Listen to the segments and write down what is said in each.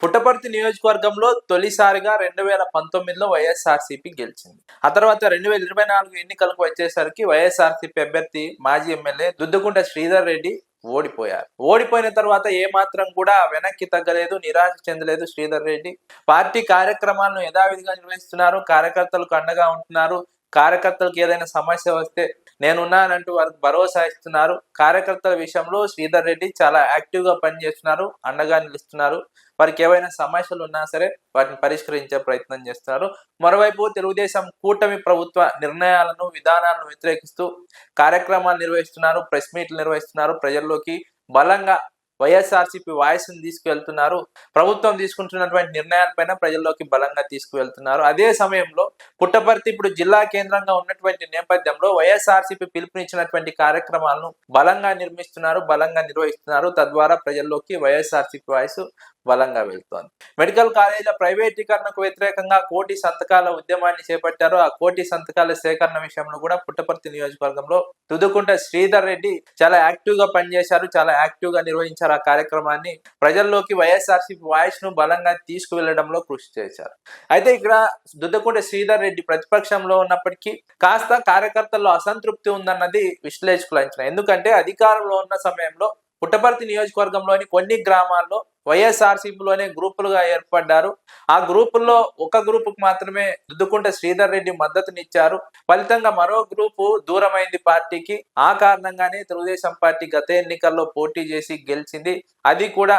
పుట్టపర్తి నియోజకవర్గంలో తొలిసారిగా 2019లో వైఎస్ఆర్సీపీ గెలిచింది. ఆ తర్వాత 2024 ఎన్నికలకు వచ్చేసరికి వైఎస్ఆర్సీపీ అభ్యర్థి మాజీ ఎమ్మెల్యే దుద్దుకుంట శ్రీధర్ రెడ్డి ఓడిపోయారు. ఓడిపోయిన తర్వాత ఏమాత్రం కూడా వెనక్కి తగ్గలేదు, నిరాశ చెందలేదు శ్రీధర్ రెడ్డి. పార్టీ కార్యక్రమాలను యథావిధిగా నిర్వహిస్తున్నారు, కార్యకర్తలకు అండగా ఉంటున్నారు. కార్యకర్తలకు ఏదైనా సమస్య వస్తే నేనున్నానంటూ వారికి భరోసా ఇస్తున్నారు. కార్యకర్తల విషయంలో శ్రీధర్ రెడ్డి చాలా యాక్టివ్ గా పనిచేస్తున్నారు, అండగా నిలుస్తున్నారు. వారికి ఏవైనా సమస్యలు ఉన్నా సరే వాటిని పరిష్కరించే ప్రయత్నం చేస్తున్నారు. మరోవైపు తెలుగుదేశం కూటమి ప్రభుత్వ నిర్ణయాలను, విధానాలను వ్యతిరేకిస్తూ కార్యక్రమాలు నిర్వహిస్తున్నారు, ప్రెస్ మీట్లు నిర్వహిస్తున్నారు. ప్రజల్లోకి బలంగా వైఎస్ఆర్సీపీ వాయిస్ ని తీసుకువెళ్తున్నారు. ప్రభుత్వం తీసుకుంటున్నటువంటి నిర్ణయాలపైన ప్రజల్లోకి బలంగా తీసుకువెళ్తున్నారు. అదే సమయంలో పుట్టపర్తి ఇప్పుడు జిల్లా కేంద్రంగా ఉన్నటువంటి నేపథ్యంలో వైఎస్ఆర్సీపీ పిలుపునిచ్చినటువంటి కార్యక్రమాలను బలంగా నిర్మిస్తున్నారు, బలంగా నిర్వహిస్తున్నారు. తద్వారా ప్రజల్లోకి వైఎస్ఆర్సీపీ వాయిస్ బలంగా వెళ్తోంది. మెడికల్ కాలేజీల ప్రైవేటీకరణకు వ్యతిరేకంగా 1,00,00,000 సంతకాల ఉద్యమాన్ని చేపట్టారు. ఆ 1,00,00,000 సంతకాల సేకరణ విషయంలో కూడా పుట్టపర్తి నియోజకవర్గంలో దుద్దుకుంట శ్రీధర్ రెడ్డి చాలా యాక్టివ్ గా పనిచేశారు, చాలా యాక్టివ్ గా నిర్వహించారు. ఆ కార్యక్రమాన్ని ప్రజల్లోకి వైఎస్ఆర్సీపీ వాయిస్ ను బలంగా తీసుకువెళ్లడంలో కృషి చేశారు. అయితే ఇక్కడ దుద్దుకుంట శ్రీధర్ రెడ్డి ప్రతిపక్షంలో ఉన్నప్పటికీ కాస్త కార్యకర్తల్లో అసంతృప్తి ఉందన్నది విశ్లేషకుల అంచనా. ఎందుకంటే అధికారంలో ఉన్న సమయంలో పుట్టపర్తి నియోజకవర్గంలోని కొన్ని గ్రామాల్లో వైఎస్ఆర్సీపీలోనే గ్రూపులుగా ఏర్పడ్డారు. ఆ గ్రూపుల్లో ఒక గ్రూపుకు మాత్రమే దుద్దుకుంట శ్రీధర్ రెడ్డి మద్దతునిచ్చారు. ఫలితంగా మరో గ్రూపు దూరమైంది పార్టీకి. ఆ కారణంగానే తెలుగుదేశం పార్టీ గత ఎన్నికల్లో పోటీ చేసి గెలిచింది. అది కూడా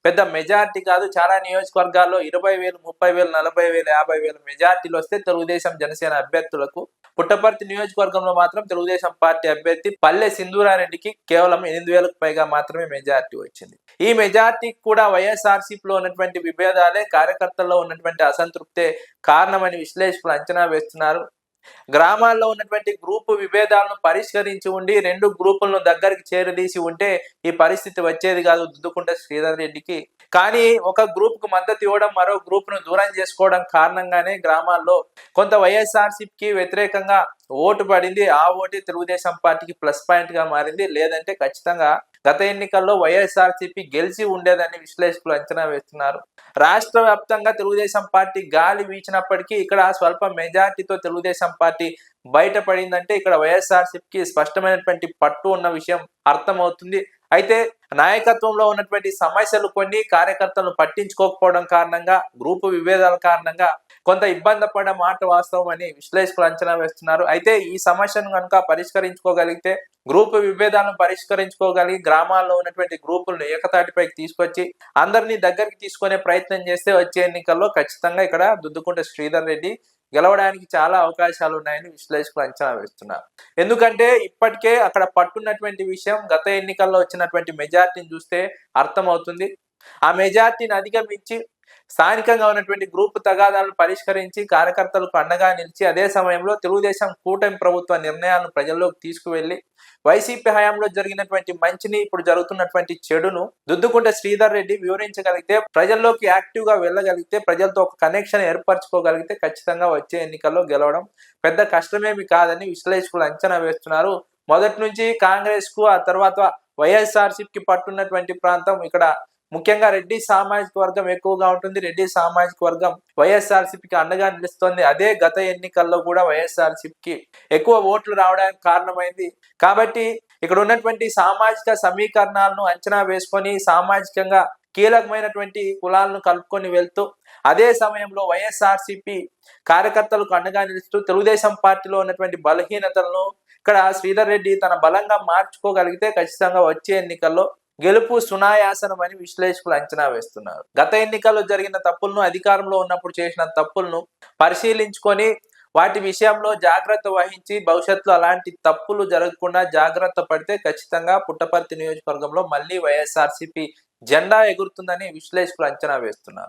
పెద్ద మెజార్టీ కాదు. చాలా నియోజకవర్గాల్లో 20,000, 30,000, 40,000, 50,000 మెజార్టీలు వస్తే తెలుగుదేశం జనసేన అభ్యర్థులకు పుట్టపర్తి నియోజకవర్గంలో మాత్రం తెలుగుదేశం పార్టీ అభ్యర్థి పల్లె సింధూరారెడ్డికి కేవలం 8,000కు పైగా మాత్రమే మెజార్టీ వచ్చింది. ఈ మెజార్టీకి కూడా వైఎస్ఆర్సీపీలో ఉన్నటువంటి విభేదాలే, కార్యకర్తల్లో ఉన్నటువంటి అసంతృప్తే కారణమని విశ్లేషకులు అంచనా వేస్తున్నారు. గ్రామాల్లో ఉన్నటువంటి గ్రూపు విభేదాలను పరిష్కరించి ఉండి 2 గ్రూపులను దగ్గరికి చేరదీసి ఉంటే ఈ పరిస్థితి వచ్చేది కాదు దుద్దుకుంట శ్రీధర్ రెడ్డికి. కానీ ఒక గ్రూప్ కు మద్దతు ఇవ్వడం, మరో గ్రూప్ ను దూరం చేసుకోవడం కారణంగానే గ్రామాల్లో కొంత వైఎస్ఆర్సీపీకి వ్యతిరేకంగా ఓటు పడింది. ఆ ఓటే తెలుగుదేశం పార్టీకి ప్లస్ పాయింట్ గా మారింది. లేదంటే ఖచ్చితంగా గత ఎన్నికల్లో వైఎస్ఆర్సీపీ గెలిచి ఉండేదని విశ్లేషకులు అంచనా వేస్తున్నారు. రాష్ట్ర వ్యాప్తంగా తెలుగుదేశం పార్టీ గాలి వీచినప్పటికీ ఇక్కడ స్వల్ప మెజార్టీతో తెలుగుదేశం పార్టీ బయటపడిందంటే ఇక్కడ వైఎస్ఆర్సీపీకి స్పష్టమైనటువంటి పట్టు ఉన్న విషయం అర్థమవుతుంది. అయితే నాయకత్వంలో ఉన్నటువంటి సమస్యలు కొన్ని కార్యకర్తలను పట్టించుకోకపోవడం కారణంగా, గ్రూపు విభేదాల కారణంగా కొంత ఇబ్బంది పడ్డ మాట వాస్తవం అని విశ్లేషకులు అంచనా వేస్తున్నారు. అయితే ఈ సమస్యను కనుక పరిష్కరించుకోగలిగితే, గ్రూపు విభేదాలను పరిష్కరించుకోగలిగి గ్రామాల్లో ఉన్నటువంటి గ్రూపులను ఏకతాటిపైకి తీసుకొచ్చి అందరినీ దగ్గరికి తీసుకునే ప్రయత్నం చేస్తే వచ్చే ఎన్నికల్లో ఖచ్చితంగా ఇక్కడ దుద్దుకుంట శ్రీధర్ రెడ్డి గెలవడానికి చాలా అవకాశాలు ఉన్నాయని విశ్లేషకులు అంచనా వేస్తున్నారు. ఎందుకంటే ఇప్పటికే అక్కడ పట్టున్నటువంటి విషయం గత ఎన్నికల్లో వచ్చినటువంటి మెజార్టీని చూస్తే అర్థమవుతుంది. ఆ మెజార్టీని అధిగమించి స్థానికంగా ఉన్నటువంటి గ్రూపు తగాదాలను పరిష్కరించి కార్యకర్తలకు అండగా నిలిచి అదే సమయంలో తెలుగుదేశం కూటమి ప్రభుత్వ నిర్ణయాలను ప్రజల్లోకి తీసుకువెళ్లి వైసీపీ హయాంలో జరిగినటువంటి మంచిని, ఇప్పుడు జరుగుతున్నటువంటి చెడును దుద్దుకుంట శ్రీధర్ రెడ్డి వివరించగలిగితే, ప్రజల్లోకి యాక్టివ్ గా వెళ్ళగలిగితే, ప్రజలతో ఒక కనెక్షన్ ఏర్పరచుకోగలిగితే ఖచ్చితంగా వచ్చే ఎన్నికల్లో గెలవడం పెద్ద కష్టమేమి కాదని విశ్లేషకులు అంచనా వేస్తున్నారు. మొదటి నుంచి కాంగ్రెస్ కు, ఆ తర్వాత వైఎస్ఆర్సీపీకి పట్టున్నటువంటి ప్రాంతం ఇక్కడ ముఖ్యంగా రెడ్డి సామాజిక వర్గం ఎక్కువగా ఉంటుంది. రెడ్డి సామాజిక వర్గం వైఎస్ఆర్సీపీకి అండగా నిలుస్తోంది. అదే గత ఎన్నికల్లో కూడా వైఎస్ఆర్సీపీకి ఎక్కువ ఓట్లు రావడానికి కారణమైంది. కాబట్టి ఇక్కడ ఉన్నటువంటి సామాజిక సమీకరణాలను అంచనా వేసుకొని సామాజికంగా కీలకమైనటువంటి కులాలను కలుపుకొని వెళ్తూ అదే సమయంలో వైఎస్ఆర్సీపీ కార్యకర్తలకు అండగా నిలుస్తూ తెలుగుదేశం పార్టీలో ఉన్నటువంటి బలహీనతలను ఇక్కడ శ్రీధర్ రెడ్డి తన బలంగా మార్చుకోగలిగితే ఖచ్చితంగా వచ్చే ఎన్నికల్లో గెలుపు సునాయాసనం అని విశ్లేషకులు అంచనా వేస్తున్నారు. గత ఎన్నికల్లో జరిగిన తప్పులను, అధికారంలో ఉన్నప్పుడు చేసిన తప్పులను పరిశీలించుకొని వాటి విషయంలో జాగ్రత్త వహించి భవిష్యత్తులో అలాంటి తప్పులు జరగకుండా జాగ్రత్త పడితే ఖచ్చితంగా పుట్టపర్తి నియోజకవర్గంలో మళ్ళీ వైఎస్ఆర్సీపీ జెండా ఎగురుతుందని విశ్లేషకులు అంచనా వేస్తున్నారు.